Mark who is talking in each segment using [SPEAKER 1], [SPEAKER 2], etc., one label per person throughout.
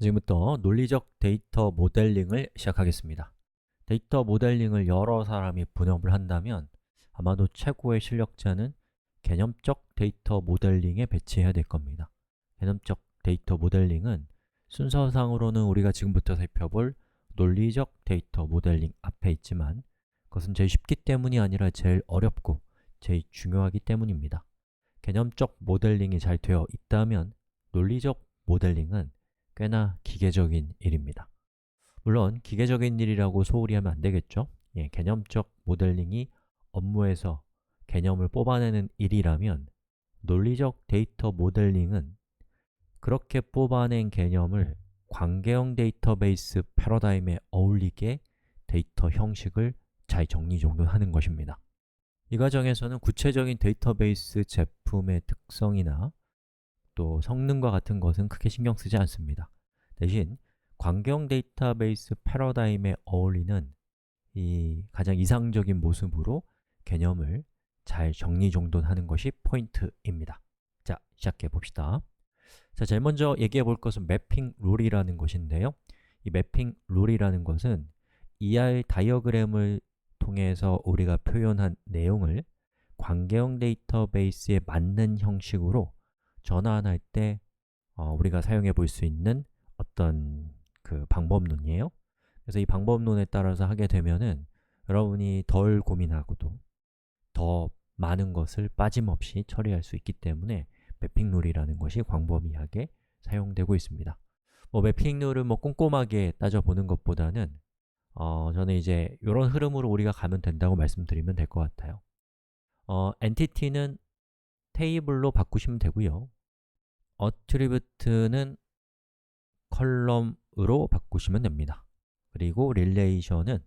[SPEAKER 1] 지금부터 논리적 데이터 모델링을 시작하겠습니다. 데이터 모델링을 여러 사람이 분업을 한다면 아마도 최고의 실력자는 개념적 데이터 모델링에 배치해야 될 겁니다. 개념적 데이터 모델링은 순서상으로는 우리가 지금부터 살펴볼 논리적 데이터 모델링 앞에 있지만 그것은 제일 쉽기 때문이 아니라 제일 어렵고 제일 중요하기 때문입니다. 개념적 모델링이 잘 되어 있다면 논리적 모델링은 꽤나 기계적인 일입니다. 물론 기계적인 일이라고 소홀히 하면 안 되겠죠? 개념적 모델링이 업무에서 개념을 뽑아내는 일이라면 논리적 데이터 모델링은 그렇게 뽑아낸 개념을 관계형 데이터베이스 패러다임에 어울리게 데이터 형식을 잘 정리정돈하는 것입니다. 이 과정에서는 구체적인 데이터베이스 제품의 특성이나 또 성능과 같은 것은 크게 신경 쓰지 않습니다. 대신 관계형 데이터베이스 패러다임에 어울리는 이 가장 이상적인 모습으로 개념을 잘 정리정돈하는 것이 포인트입니다. 자, 시작해 봅시다. 자, 제일 먼저 얘기해 볼 것은 매핑 룰이라는 것인데요. 이 매핑 룰이라는 것은 ER 다이어그램을 통해서 우리가 표현한 내용을 관계형 데이터베이스에 맞는 형식으로 전환할 때 우리가 사용해 볼 수 있는 어떤 그 방법론이에요. 그래서 이 방법론에 따라서 하게 되면은 여러분이 덜 고민하고도 더 많은 것을 빠짐없이 처리할 수 있기 때문에 매핑 룰이라는 것이 광범위하게 사용되고 있습니다. 매핑 룰을 꼼꼼하게 따져보는 것보다는 저는 이제 이런 흐름으로 우리가 가면 된다고 말씀드리면 될 것 같아요. 엔티티는 테이블로 바꾸시면 되고요. attribute는 컬럼으로 바꾸시면 됩니다. 그리고 릴레이션은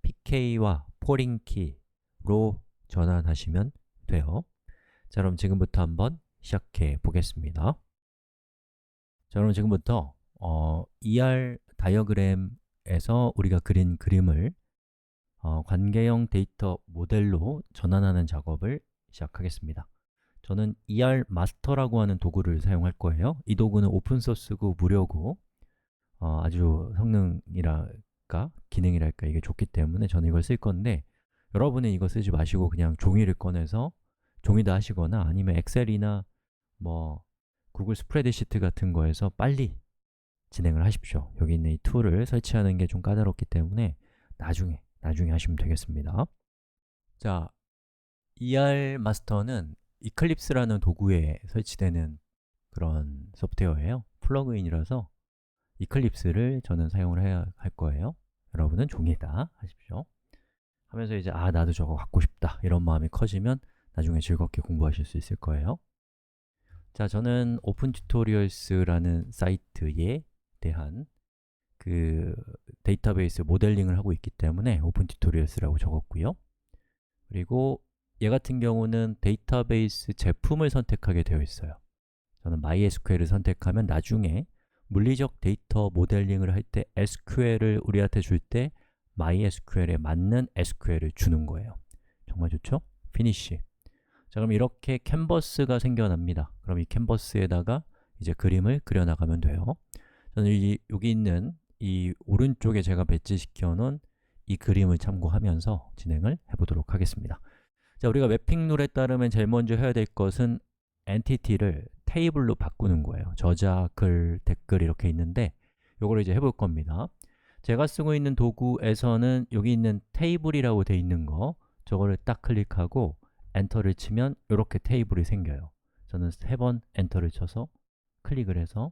[SPEAKER 1] pk와 포린 키로 전환하시면 돼요. 자, 그럼 지금부터 한번 시작해 보겠습니다. 자, 그럼 지금부터 ER 다이어그램에서 우리가 그린 그림을 관계형 데이터 모델로 전환하는 작업을 시작하겠습니다. 저는 ER 마스터라고 하는 도구를 사용할 거예요. 이 도구는 오픈소스고 무료고 아주 성능이랄까, 기능이랄까 이게 좋기 때문에 저는 이걸 쓸 건데 여러분은 이거 쓰지 마시고 그냥 종이를 꺼내서 종이다 하시거나 아니면 엑셀이나 구글 스프레드시트 같은 거에서 빨리 진행을 하십시오. 여기 있는 이 툴을 설치하는 게 좀 까다롭기 때문에 나중에 하시면 되겠습니다. 자, ER 마스터는 이클립스라는 도구에 설치되는 그런 소프트웨어예요. 플러그인이라서 이클립스를 저는 사용을 해야 할 거예요. 여러분은 종이다 하십시오. 하면서 이제 나도 저거 갖고 싶다 이런 마음이 커지면 나중에 즐겁게 공부하실 수 있을 거예요. 자, 저는 오픈 튜토리얼스라는 사이트에 대한 그 데이터베이스 모델링을 하고 있기 때문에 오픈 튜토리얼스라고 적었고요. 그리고 얘 같은 경우는 데이터베이스 제품을 선택하게 되어 있어요. 저는 MySQL을 선택하면 나중에 물리적 데이터 모델링을 할 때 SQL을 우리한테 줄 때 MySQL에 맞는 SQL을 주는 거예요. 정말 좋죠? 피니쉬. 자, 그럼 이렇게 캔버스가 생겨납니다. 그럼 이 캔버스에다가 이제 그림을 그려나가면 돼요. 저는 여기 있는 이 오른쪽에 제가 배치시켜 놓은 이 그림을 참고하면서 진행을 해보도록 하겠습니다. 자, 우리가 매핑 룰에 따르면 제일 먼저 해야 될 것은 엔티티를 테이블로 바꾸는 거예요. 저자, 글, 댓글 이렇게 있는데 이걸 이제 해볼 겁니다. 제가 쓰고 있는 도구에서는 여기 있는 테이블이라고 되어 있는 거 저거를 딱 클릭하고 엔터를 치면 이렇게 테이블이 생겨요. 저는 3번 엔터를 쳐서 클릭을 해서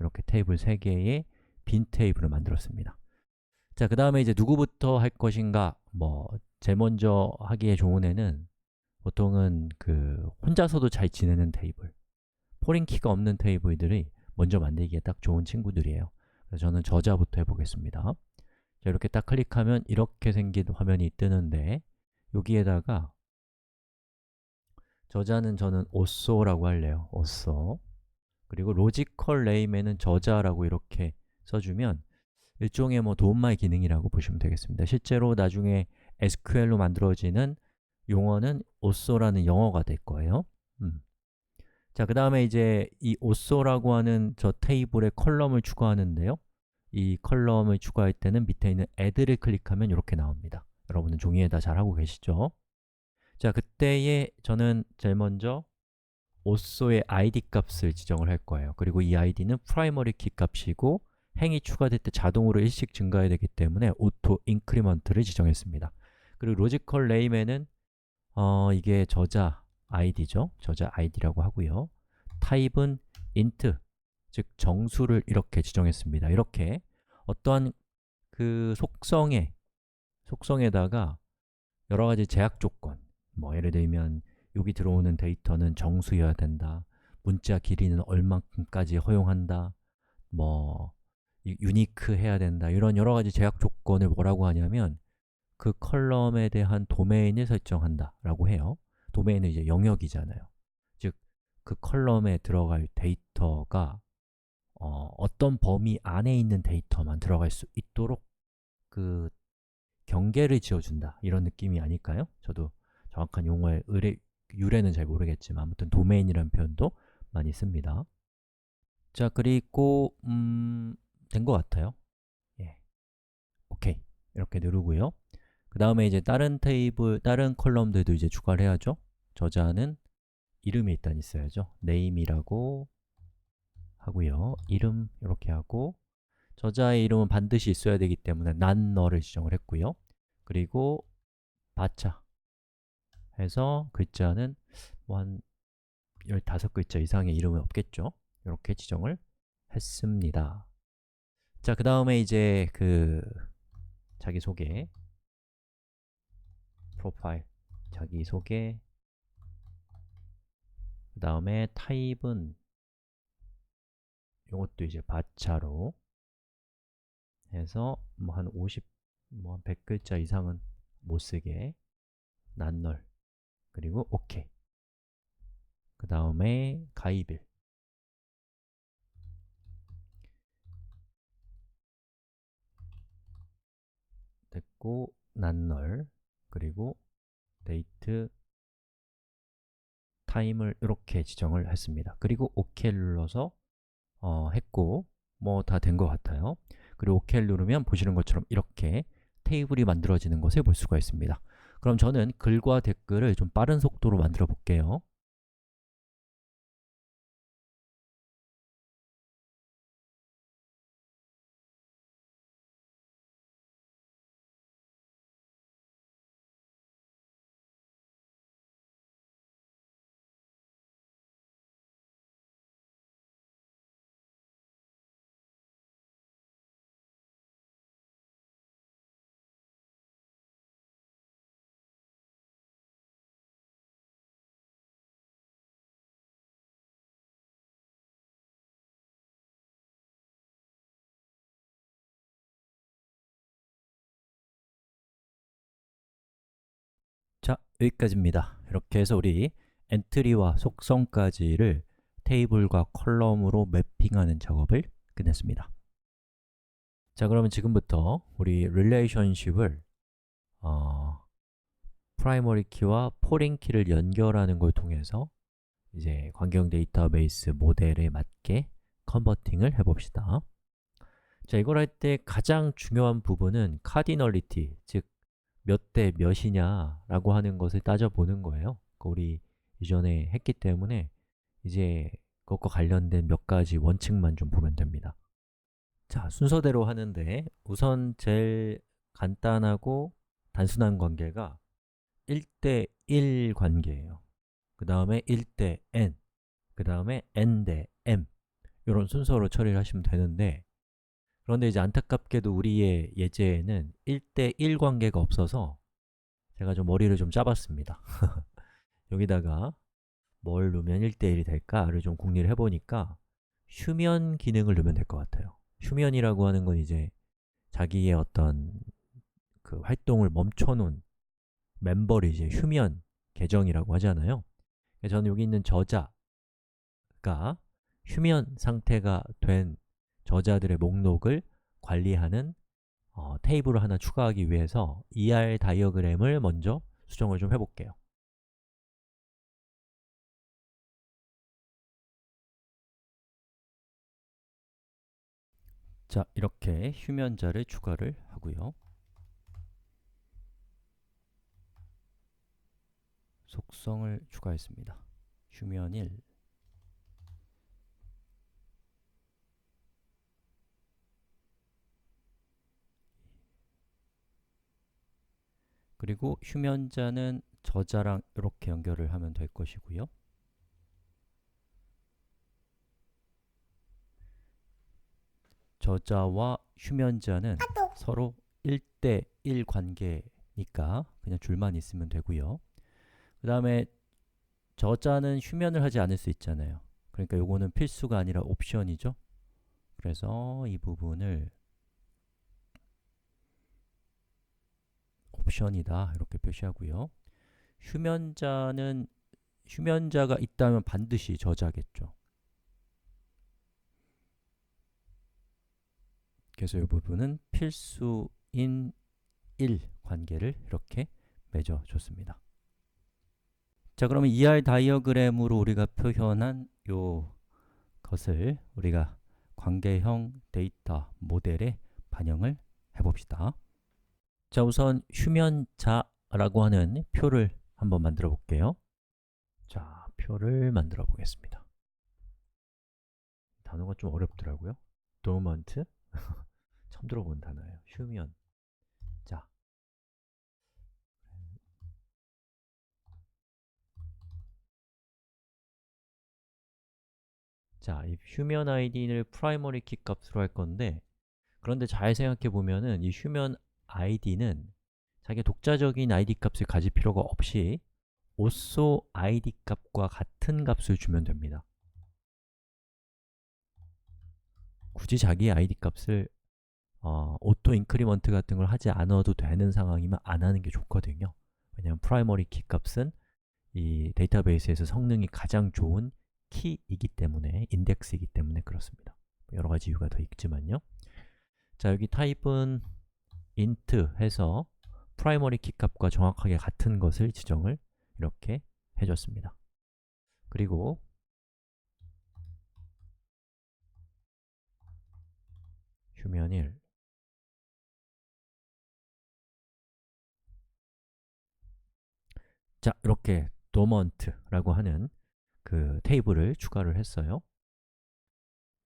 [SPEAKER 1] 이렇게 테이블 3개의 빈 테이블을 만들었습니다. 자, 그 다음에 이제 누구부터 할 것인가? 제일 먼저 하기에 좋은 애는 보통은 혼자서도 잘 지내는 테이블, 포린 키가 없는 테이블들이 먼저 만들기에 딱 좋은 친구들이에요. 그래서 저는 저자부터 해보겠습니다. 자, 이렇게 딱 클릭하면 이렇게 생긴 화면이 뜨는데 여기에다가 저자는 저는 오쏘라고 할래요. 오쏘. 그리고 로지컬 네임에는 저자라고 이렇게 써주면 일종의 도움말 기능이라고 보시면 되겠습니다. 실제로 나중에 SQL로 만들어지는 용어는 오쏘라는 영어가 될 거예요. 자, 그 다음에 이제 이 오쏘라고 하는 저 테이블에 컬럼을 추가하는데요. 이 컬럼을 추가할 때는 밑에 있는 add를 클릭하면 이렇게 나옵니다. 여러분은 종이에다 잘 하고 계시죠? 자, 그때에 저는 제일 먼저 오쏘의 id 값을 지정을 할 거예요. 그리고 이 id는 프라이머리 키 값이고 행이 추가될 때 자동으로 1씩 증가해야 되기 때문에 auto increment를 지정했습니다. 그리고 로지컬 네임에는 이게 저자 id죠. 저자 id라고 하고요. 타입은 int, 즉 정수를 이렇게 지정했습니다. 이렇게 어떠한 그 속성에다가 여러 가지 제약 조건, 뭐 예를 들면 여기 들어오는 데이터는 정수여야 된다, 문자 길이는 얼만큼까지 허용한다, 뭐 유니크 해야 된다, 이런 여러 가지 제약 조건을 뭐라고 하냐면 그 컬럼에 대한 도메인을 설정한다 라고 해요. 도메인은 이제 영역이잖아요. 즉, 그 컬럼에 들어갈 데이터가 어떤 범위 안에 있는 데이터만 들어갈 수 있도록 그 경계를 지어준다, 이런 느낌이 아닐까요? 저도 정확한 용어의 유래는 잘 모르겠지만 아무튼 도메인이라는 표현도 많이 씁니다. 자, 그리고 된 것 같아요. 예, 오케이, 이렇게 누르고요. 그 다음에 이제 다른 다른 컬럼들도 이제 추가를 해야죠. 저자는 이름이 일단 있어야죠. name이라고 하고요. 이름 이렇게 하고, 저자의 이름은 반드시 있어야 되기 때문에 난 너를 지정을 했고요. 그리고 바차 해서 글자는 뭐 한 15글자 이상의 이름은 없겠죠. 이렇게 지정을 했습니다. 자, 그 다음에 이제 그 자기소개, 프로파일, 자기소개, 그 다음에 타입은 이것도 이제 바차로 해서 뭐 한 50, 뭐 한 100글자 이상은 못 쓰게 난널, 그리고 OK. 그 다음에 가입일 됐고, 난널, 그리고 데이트, 타임을 이렇게 지정을 했습니다. 그리고 OK를 눌러서 했고, 뭐 다 된 것 같아요. 그리고 OK를 누르면 보시는 것처럼 이렇게 테이블이 만들어지는 것을 볼 수가 있습니다. 그럼 저는 글과 댓글을 좀 빠른 속도로 만들어 볼게요. 자, 여기까지입니다. 이렇게 해서 우리 엔트리와 속성까지를 테이블과 컬럼으로 매핑하는 작업을 끝냈습니다. 자, 그러면 지금부터 우리 릴레이션십을 프라이머리 키와 포린 키를 연결하는 걸 통해서 이제 관계형 데이터베이스 모델에 맞게 컨버팅을 해봅시다. 자, 이걸 할 때 가장 중요한 부분은 카디널리티, 즉 몇 대 몇이냐 라고 하는 것을 따져보는 거예요. 우리 이전에 했기 때문에 이제 그것과 관련된 몇 가지 원칙만 좀 보면 됩니다. 자, 순서대로 하는데 우선 제일 간단하고 단순한 관계가 1대 1 관계예요. 그 다음에 1대 n, 그 다음에 n 대 m, 이런 순서로 처리를 하시면 되는데, 그런데 이제 안타깝게도 우리의 예제에는 1대 1 관계가 없어서 제가 좀 머리를 좀 짜봤습니다. 여기다가 뭘 넣으면 1대 1이 될까를 좀 궁리를 해보니까 휴면 기능을 넣으면 될 것 같아요. 휴면이라고 하는 건 이제 자기의 어떤 그 활동을 멈춰놓은 멤버를 이제 휴면 계정이라고 하잖아요. 저는 여기 있는 저자가 휴면 상태가 된 저자들의 목록을 관리하는 테이블을 하나 추가하기 위해서 ER 다이어그램을 먼저 수정을 좀 해볼게요. 자, 이렇게 휴면자를 추가를 하고요. 속성을 추가했습니다. 휴면일 그리고 휴면자는 저자랑 이렇게 연결을 하면 될 것이고요. 저자와 휴면자는 서로 1대1 관계니까 그냥 줄만 있으면 되고요. 그 다음에 저자는 휴면을 하지 않을 수 있잖아요. 그러니까 요거는 필수가 아니라 옵션이죠. 그래서 이 부분을 옵션이다 이렇게 표시하고요. 휴면자가 있다면 반드시 저자겠죠. 그래서 이 부분은 필수인 1 관계를 이렇게 맺어줬습니다. 자, 그러면 ER 다이어그램으로 우리가 표현한 요 것을 우리가 관계형 데이터 모델에 반영을 해봅시다. 자, 우선 휴면자라고 하는 표를 한번 만들어 볼게요. 자, 표를 만들어 보겠습니다. 단어가 좀 어렵더라고요. dormant 처음 들어본 단어예요. 휴면. 자, 이 휴면 id를 primary key 값으로 할 건데 그런데 잘 생각해 보면은 이 휴면 id는 자기 독자적인 id 값을 가질 필요가 없이 also id 값과 같은 값을 주면 됩니다. 굳이 자기 id 값을 auto increment 같은 걸 하지 않아도 되는 상황이면 안 하는 게 좋거든요. 왜냐하면 primary key 값은 이 데이터베이스에서 성능이 가장 좋은 키이기 때문에, 인덱스이기 때문에 그렇습니다. 여러 가지 이유가 더 있지만요. 자, 여기 타입은 int 해서 primary key 값과 정확하게 같은 것을 지정을 이렇게 해줬습니다. 그리고 휴면일 자, 이렇게 dormant라고 하는 그 테이블을 추가를 했어요.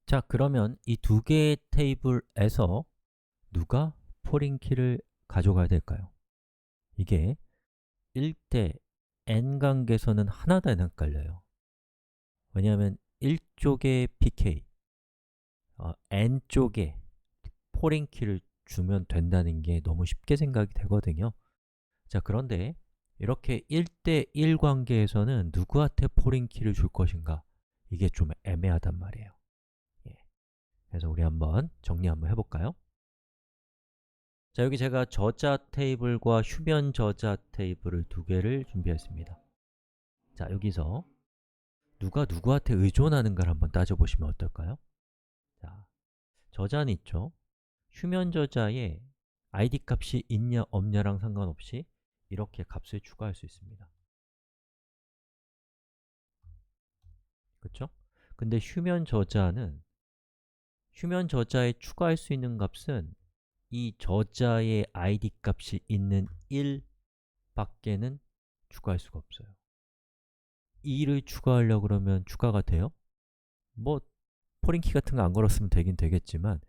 [SPEAKER 1] 자, 그러면 이 두 개의 테이블에서 누가 포린 키를 가져가야 될까요? 이게 1대 n 관계에서는 하나도 안 헷갈려요. 왜냐하면 1쪽에 pk, n쪽에 포린 키를 주면 된다는 게 너무 쉽게 생각이 되거든요. 자, 그런데 이렇게 1대1 관계에서는 누구한테 포린 키를 줄 것인가? 이게 좀 애매하단 말이에요. 예. 그래서 우리 한번 정리 한번 해볼까요? 자, 여기 제가 저자 테이블과 휴면 저자 테이블을 두 개를 준비했습니다. 자, 여기서 누가 누구한테 의존하는가를 한번 따져보시면 어떨까요? 자, 저자는 있죠. 휴면 저자에 id 값이 있냐 없냐랑 상관없이 이렇게 값을 추가할 수 있습니다. 그렇죠? 근데 휴면 저자에 추가할 수 있는 값은 이 저자의 id 값이 있는 1 밖에는 추가할 수가 없어요. 2를 추가하려고 그러면 추가가 돼요? 뭐 포린키 같은 거 안 걸었으면 되긴 되겠지만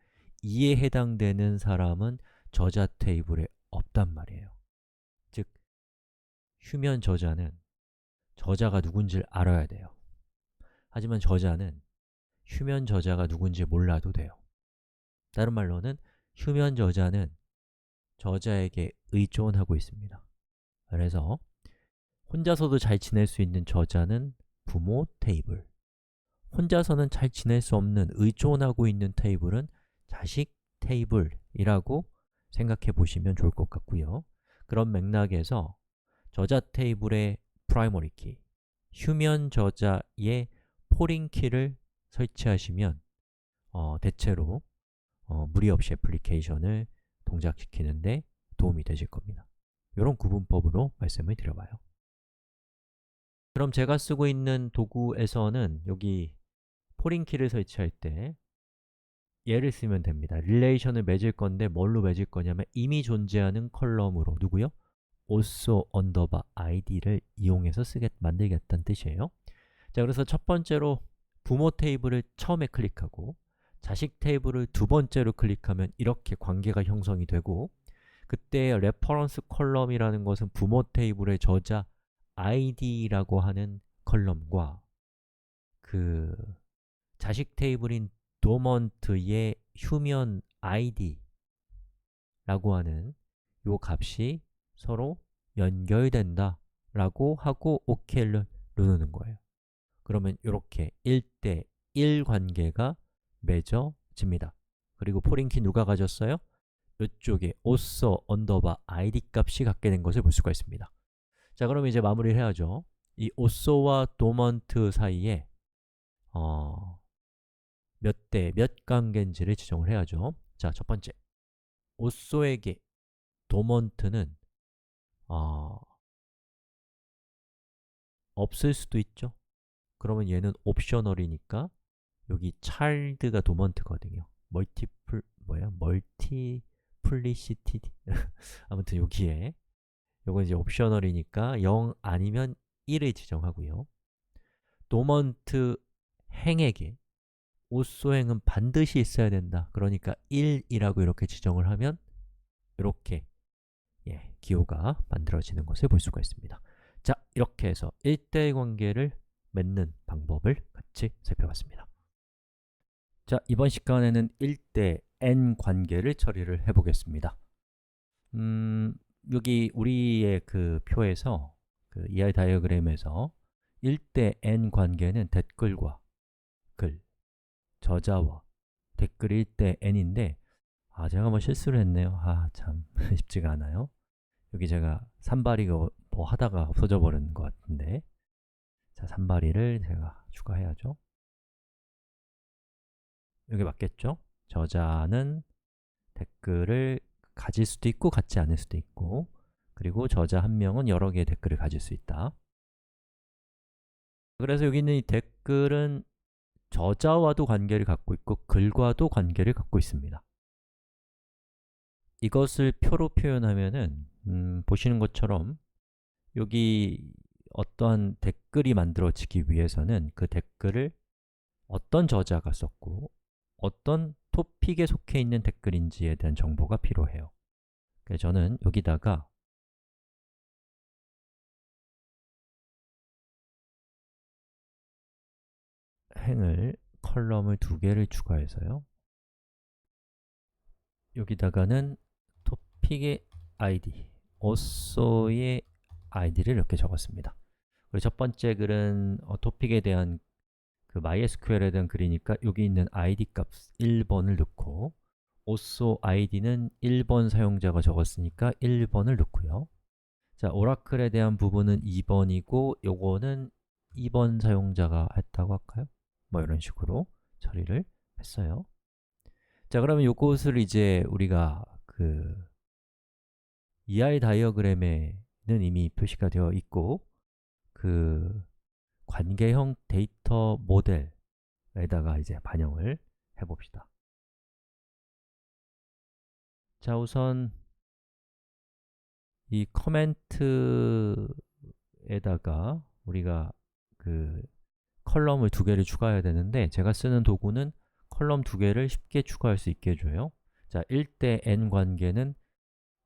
[SPEAKER 1] 2에 해당되는 사람은 저자 테이블에 없단 말이에요. 즉, 휴면 저자는 저자가 누군지를 알아야 돼요. 하지만 저자는 휴면 저자가 누군지 몰라도 돼요. 다른 말로는 휴면 저자는 저자에게 의존하고 있습니다. 그래서 혼자서도 잘 지낼 수 있는 저자는 부모 테이블, 혼자서는 잘 지낼 수 없는 의존하고 있는 테이블은 자식 테이블이라고 생각해 보시면 좋을 것 같고요. 그런 맥락에서 저자 테이블의 primary key, 휴면 저자의 포린 키를 설치하시면 대체로 무리 없이 애플리케이션을 동작시키는데 도움이 되실 겁니다. 이런 구분법으로 말씀을 드려봐요. 그럼 제가 쓰고 있는 도구에서는 여기 포린 키를 설치할 때 얘를 쓰면 됩니다. 릴레이션을 맺을 건데 뭘로 맺을 거냐면 이미 존재하는 컬럼으로 누구요? also 언더바 id를 이용해서 만들겠다는 뜻이에요. 자, 그래서 첫 번째로 부모 테이블을 처음에 클릭하고 자식 테이블을 두 번째로 클릭하면 이렇게 관계가 형성이 되고 그때 레퍼런스 컬럼이라는 것은 부모 테이블의 저자 id라고 하는 컬럼과 그 자식 테이블인 도먼트의 휴면 id라고 하는 요 값이 서로 연결된다 라고 하고 OK를 누르는 거예요. 그러면 이렇게 1대 1 관계가 맺어집니다. 그리고 포린키 누가 가졌어요? 이쪽에 also 언더바 id 값이 갖게 된 것을 볼 수가 있습니다. 자, 그럼 이제 마무리를 해야죠. 이 also와 도먼트 사이에 몇 대 몇 관계인지를 지정을 해야죠. 자, 첫 번째, also에게 도먼트는 없을 수도 있죠. 그러면 얘는 옵셔널이니까 여기 child가 도먼트거든요. 멀티플리시티 아무튼 여기에 요건 이제 옵셔널이니까 0 아니면 1을 지정하고요. 도먼트 행에게 오쏘행은 반드시 있어야 된다. 그러니까 1이라고 이렇게 지정을 하면 이렇게 기호가 만들어지는 것을 볼 수가 있습니다. 자, 이렇게 해서 1대1 관계를 맺는 방법을 같이 살펴봤습니다. 자, 이번 시간에는 1대 n 관계를 처리를 해보겠습니다. 여기 우리의 그 표에서 그 ER 다이어그램에서 1대 n 관계는 댓글과 글, 저자와 댓글이 1대 n인데 제가 뭐 실수를 했네요. 참 쉽지가 않아요. 여기 제가 산발이가 뭐 하다가 없어져 버린 것 같은데 자, 산발이를 제가 추가해야죠. 여기 맞겠죠? 저자는 댓글을 가질 수도 있고 갖지 않을 수도 있고 그리고 저자 한 명은 여러 개의 댓글을 가질 수 있다. 그래서 여기 있는 이 댓글은 저자와도 관계를 갖고 있고 글과도 관계를 갖고 있습니다. 이것을 표로 표현하면은 보시는 것처럼 여기 어떠한 댓글이 만들어지기 위해서는 그 댓글을 어떤 저자가 썼고 어떤 토픽에 속해 있는 댓글인지에 대한 정보가 필요해요. 그래서 저는 여기다가 행을 컬럼을 2개를 추가해서요. 여기다가는 토픽의 id, also의 id를 이렇게 적었습니다. 그리고 첫 번째 글은 토픽에 대한 그 MySQL에 대한 글이니까 여기 있는 id 값 1번을 넣고 also id는 1번 사용자가 적었으니까 1번을 넣고요. 자, 오라클에 대한 부분은 2번이고 요거는 2번 사용자가 했다고 할까요? 뭐 이런 식으로 처리를 했어요. 자, 그러면 요것을 이제 우리가 그 ER 다이어그램에는 이미 표시가 되어 있고 그 관계형 데이터 모델에다가 이제 반영을 해봅시다. 자, 우선 이 커멘트에다가 우리가 그 컬럼을 2개를 추가해야 되는데 제가 쓰는 도구는 컬럼 2개를 쉽게 추가할 수 있게 해줘요. 자, 1대 n 관계는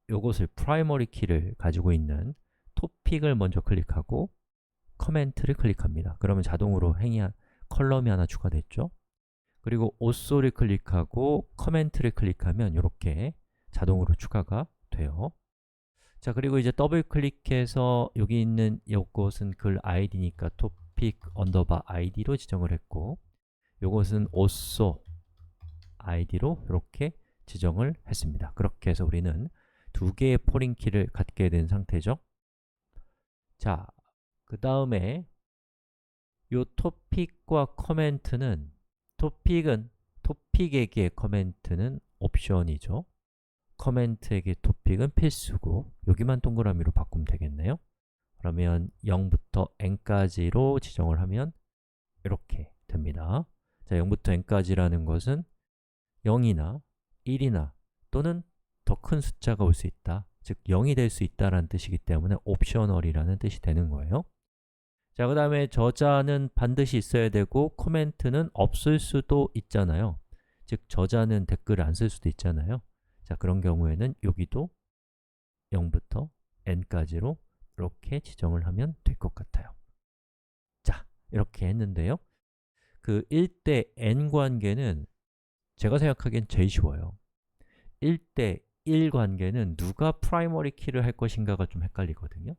[SPEAKER 1] 요것을 프라이머리 키를 가지고 있는 토픽을 먼저 클릭하고 커멘트를 클릭합니다. 그러면 자동으로 컬럼이 하나 추가됐죠? 그리고 also를 클릭하고 커멘트를 클릭하면 이렇게 자동으로 추가가 돼요. 자, 그리고 이제 더블 클릭해서 여기 있는 이것은 글 id니까 topic 언더바 id로 지정을 했고 이것은 also id로 이렇게 지정을 했습니다. 그렇게 해서 우리는 2개의 포린 키를 갖게 된 상태죠. 자, 그 다음에 이 토픽과 커멘트는 토픽에게 커멘트는 옵션이죠. 커멘트에게 토픽은 필수고 여기만 동그라미로 바꾸면 되겠네요. 그러면 0부터 n까지로 지정을 하면 이렇게 됩니다. 자, 0부터 n까지라는 것은 0이나 1이나 또는 더 큰 숫자가 올 수 있다, 즉 0이 될 수 있다라는 뜻이기 때문에 옵셔널이라는 뜻이 되는 거예요. 자, 그 다음에 저자는 반드시 있어야 되고 코멘트는 없을 수도 있잖아요. 즉, 저자는 댓글을 안 쓸 수도 있잖아요. 자, 그런 경우에는 여기도 0부터 n까지로 이렇게 지정을 하면 될 것 같아요. 자, 이렇게 했는데요. 그 1대 n 관계는 제가 생각하기엔 제일 쉬워요. 1대 1 관계는 누가 프라이머리 키를 할 것인가가 좀 헷갈리거든요.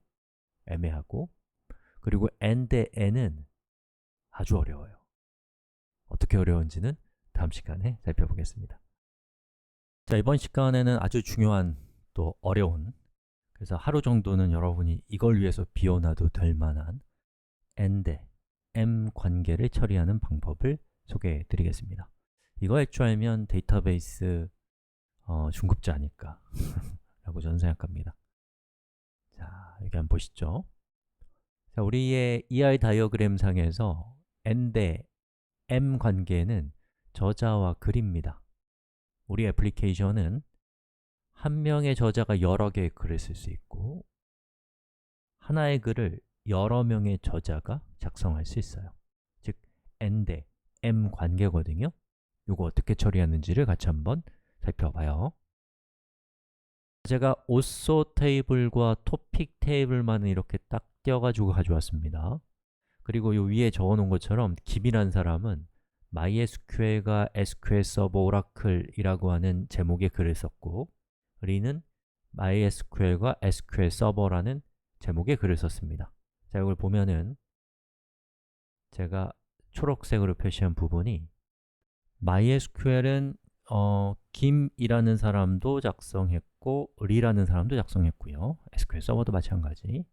[SPEAKER 1] 애매하고. 그리고 n 대 n은 아주 어려워요. 어떻게 어려운지는 다음 시간에 살펴보겠습니다. 자, 이번 시간에는 아주 중요한 또 어려운, 그래서 하루 정도는 여러분이 이걸 위해서 비워놔도 될 만한 n 대 m 관계를 처리하는 방법을 소개해 드리겠습니다. 이거 할 줄 알면 데이터베이스 중급자 아닐까 라고 저는 생각합니다. 자, 여기 한번 보시죠. 자, 우리의 ER 다이어그램 상에서 n 대 m 관계는 저자와 글입니다. 우리 애플리케이션은 한 명의 저자가 여러 개의 글을 쓸 수 있고 하나의 글을 여러 명의 저자가 작성할 수 있어요. 즉, n 대 m 관계거든요. 이거 어떻게 처리하는지를 같이 한번 살펴봐요. 제가 오쏘 테이블과 토픽 테이블만은 이렇게 딱 띄어가지고 가져왔습니다. 그리고 이 위에 적어놓은 것처럼 김이라는 사람은 MySQL과 SQL 서버 오라클이라고 하는 제목의 글을 썼고 리는 MySQL과 SQL 서버라는 제목의 글을 썼습니다. 자, 이걸 보면은 제가 초록색으로 표시한 부분이 MySQL은 김이라는 사람도 작성했고 리라는 사람도 작성했고요. SQL 서버도 마찬가지.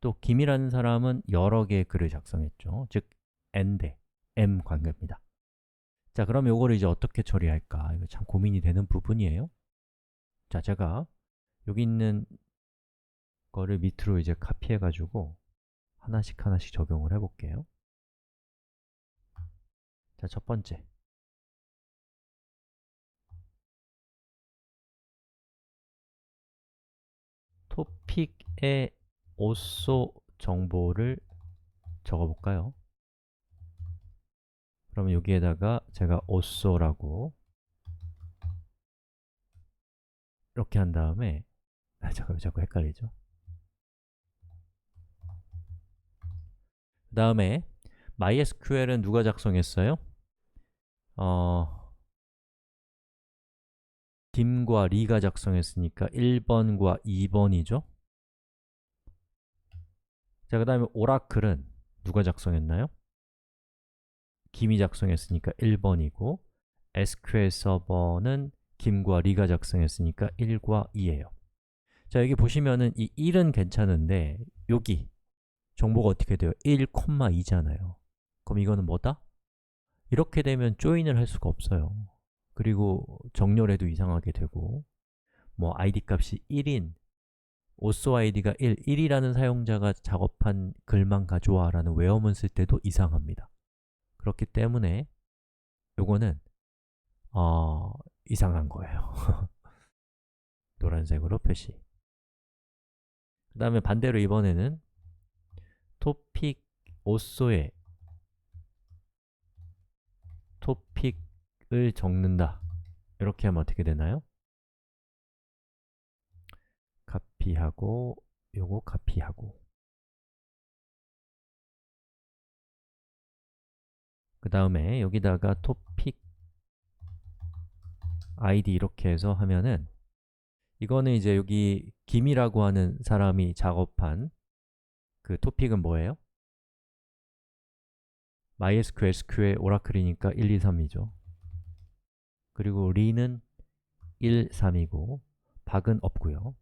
[SPEAKER 1] 또 김이라는 사람은 여러 개의 글을 작성했죠. 즉, n 대 m 관계입니다. 자, 그럼 이거를 이제 어떻게 처리할까? 이거 참 고민이 되는 부분이에요. 자, 제가 여기 있는 거를 밑으로 이제 카피해 가지고 하나씩 적용을 해 볼게요. 자, 첫 번째, 토픽의 오쏘 정보를 적어 볼까요? 그러면 여기에다가 제가 오쏘라고 이렇게 한 다음에 자꾸 헷갈리죠? 그 다음에 MySQL은 누가 작성했어요? 김과 리가 작성했으니까 1번과 2번이죠? 자, 그 다음에 오라클은 누가 작성했나요? 김이 작성했으니까 1번이고 SQL 서버는 김과 리가 작성했으니까 1과 2예요. 자, 여기 보시면은 이 1은 괜찮은데 여기 정보가 어떻게 돼요? 1,2잖아요. 그럼 이거는 뭐다? 이렇게 되면 조인을 할 수가 없어요. 그리고 정렬해도 이상하게 되고 뭐 id 값이 1인 오쏘 id가 1이라는 사용자가 작업한 글만 가져와 라는 외어문 쓸 때도 이상합니다. 그렇기 때문에 요거는 이상한 거예요. 노란색으로 표시. 그 다음에 반대로 이번에는 토픽 오쏘에 토픽을 적는다. 이렇게 하면 어떻게 되나요? 카피하고 요거 카피하고 그 다음에 여기다가 토픽 id 이렇게 해서 하면은 이거는 이제 여기 김이라고 하는 사람이 작업한 그 토픽은 뭐예요? MySQL, SQL, 오라클이니까 1, 2, 3이죠. 그리고 리는 1, 3이고 박은 없고요.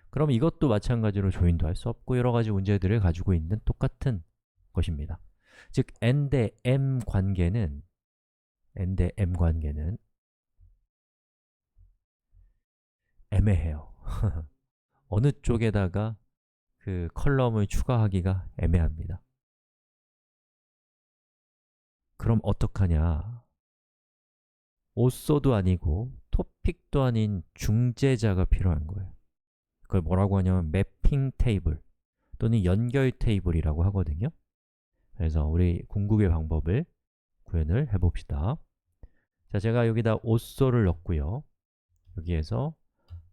[SPEAKER 1] 그럼 이것도 마찬가지로 조인도 할 수 없고 여러 가지 문제들을 가지고 있는 똑같은 것입니다. 즉, n 대 m 관계는 애매해요. 어느 쪽에다가 그 컬럼을 추가하기가 애매합니다. 그럼 어떡하냐? 오쏘도 아니고 토픽도 아닌 중재자가 필요한 거예요. 그걸 뭐라고 하냐면 매핑 테이블 또는 연결 테이블이라고 하거든요. 그래서 우리 궁극의 방법을 구현을 해봅시다. 자, 제가 여기다 오쏘를 넣고요. 여기에서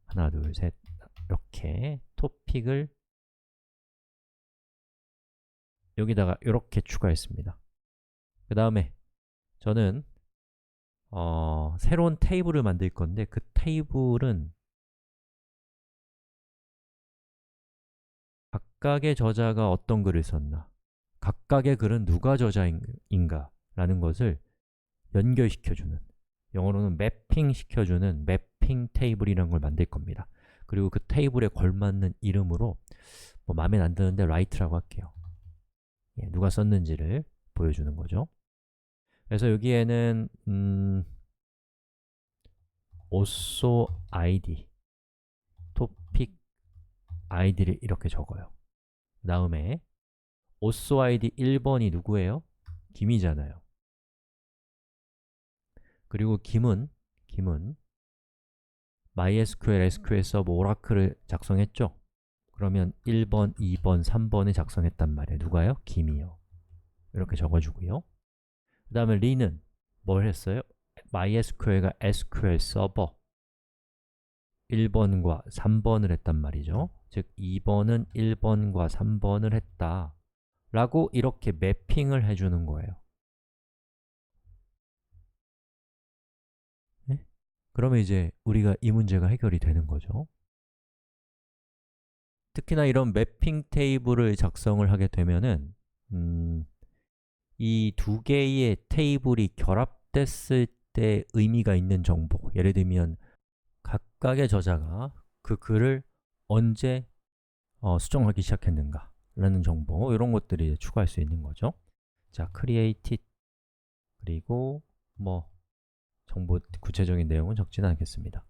[SPEAKER 1] 하나, 둘, 셋 이렇게 토픽을 여기다가 이렇게 추가했습니다. 그 다음에 저는 새로운 테이블을 만들 건데 그 테이블은 각각의 저자가 어떤 글을 썼나, 각각의 글은 누가 저자인가 라는 것을 연결시켜주는, 영어로는 매핑 시켜주는 매핑 테이블이라는 걸 만들 겁니다. 그리고 그 테이블에 걸맞는 이름으로 뭐 마음에 안 드는데 write라고 할게요. 예, 누가 썼는지를 보여주는 거죠. 그래서 여기에는 also id, topic id를 이렇게 적어요. 그 다음에 also id 1번이 누구예요? 김이잖아요. 그리고 김은 MySQL, SQL 서버, 오라클을 작성했죠? 그러면 1번, 2번, 3번을 작성했단 말이에요. 누가요? 김이요. 이렇게 적어주고요. 그 다음에 리는 뭘 했어요? MySQL과 SQL 서버 1번과 3번을 했단 말이죠. 즉, 2번은 1번과 3번을 했다 라고 이렇게 매핑을 해주는 거예요. 네? 그러면 이제 우리가 이 문제가 해결이 되는 거죠. 특히나 이런 매핑 테이블을 작성을 하게 되면은 이 두 개의 테이블이 결합됐을 때 의미가 있는 정보, 예를 들면 각각의 저자가 그 글을 언제 수정하기 시작했는가 라는 정보, 이런 것들이 추가할 수 있는 거죠. 자, created, 그리고 뭐 정보 구체적인 내용은 적지는 않겠습니다.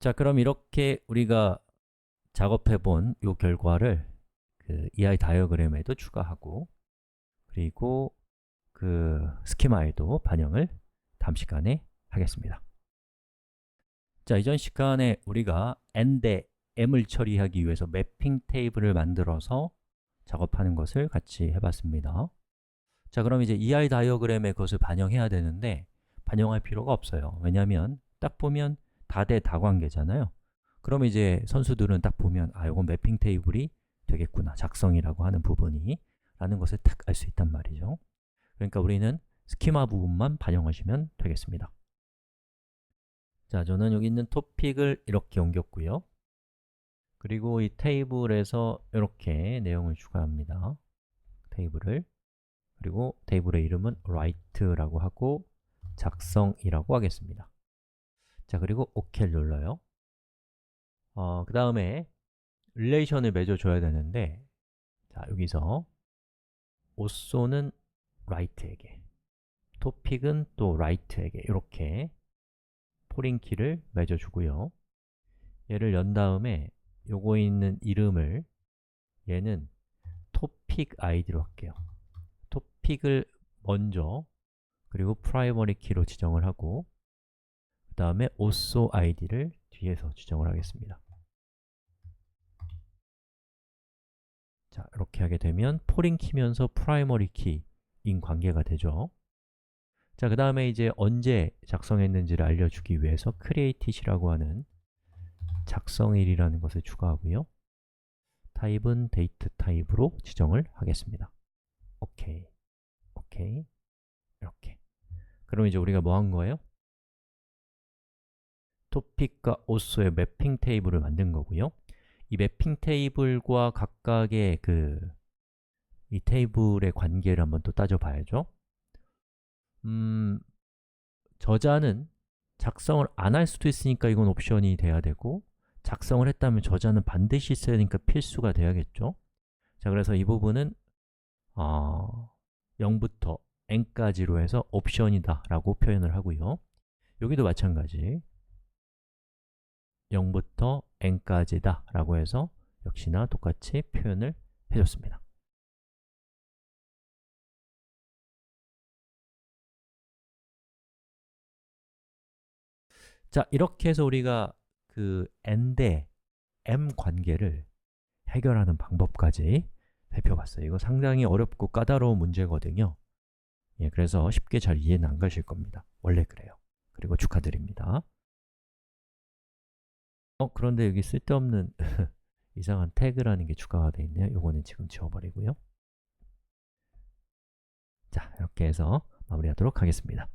[SPEAKER 1] 자, 그럼 이렇게 우리가 작업해 본 이 결과를 그 EI 다이어그램에도 추가하고, 그리고 그 스키마에도 반영을 다음 시간에 하겠습니다. 자, 이전 시간에 우리가 n 대 m을 처리하기 위해서 매핑 테이블을 만들어서 작업하는 것을 같이 해봤습니다. 자, 그럼 이제 EI 다이어그램에 그것을 반영해야 되는데 반영할 필요가 없어요. 왜냐하면 딱 보면 다대다관계잖아요. 그럼 이제 선수들은 딱 보면 이건 매핑 테이블이 되겠구나, 작성이라고 하는 부분이 라는 것을 딱 알 수 있단 말이죠. 그러니까 우리는 스키마 부분만 반영하시면 되겠습니다. 자, 저는 여기 있는 토픽을 이렇게 옮겼고요. 그리고 이 테이블에서 이렇게 내용을 추가합니다. 테이블을. 그리고 테이블의 이름은 write라고 하고 작성이라고 하겠습니다. 자, 그리고 OK를 눌러요. 그 다음에 릴레이션을 맺어줘야 되는데, 자, 여기서 also는 write에게, topic은 또 write에게 이렇게 포린 키를 맺어주고요. 얘를 연 다음에 요거 있는 이름을 얘는 topic id로 할게요. topic을 먼저, 그리고 프라이머리 키로 지정을 하고, 그 다음에 also id를 뒤에서 지정을 하겠습니다. 자, 이렇게 하게 되면 포린 키면서 프라이머리 키인 관계가 되죠. 자, 그 다음에 이제 언제 작성했는지를 알려주기 위해서 created이라고 하는 작성일이라는 것을 추가하고요. 타입은 date 타입으로 지정을 하겠습니다. 오케이, 오케이, 이렇게. 그럼 이제 우리가 뭐 한 거예요? topic과 also의 매핑 테이블을 만든 거고요. 이 매핑 테이블과 각각의 이 테이블의 관계를 한번 또 따져봐야죠. 저자는 작성을 안 할 수도 있으니까 이건 옵션이 돼야 되고, 작성을 했다면 저자는 반드시 있어야 되니까 필수가 돼야겠죠. 자, 그래서 이 부분은 0부터 n까지로 해서 옵션이다 라고 표현을 하고요. 여기도 마찬가지 0부터 n까지다 라고 해서 역시나 똑같이 표현을 해줬습니다. 자, 이렇게 해서 우리가 그 n 대 m 관계를 해결하는 방법까지 살펴봤어요. 이거 상당히 어렵고 까다로운 문제거든요. 예, 그래서 쉽게 잘 이해는 안 가실 겁니다. 원래 그래요. 그리고 축하드립니다. 그런데 여기 쓸데없는 이상한 태그라는 게 추가가 되어 있네요. 이거는 지금 지워버리고요. 자, 이렇게 해서 마무리하도록 하겠습니다.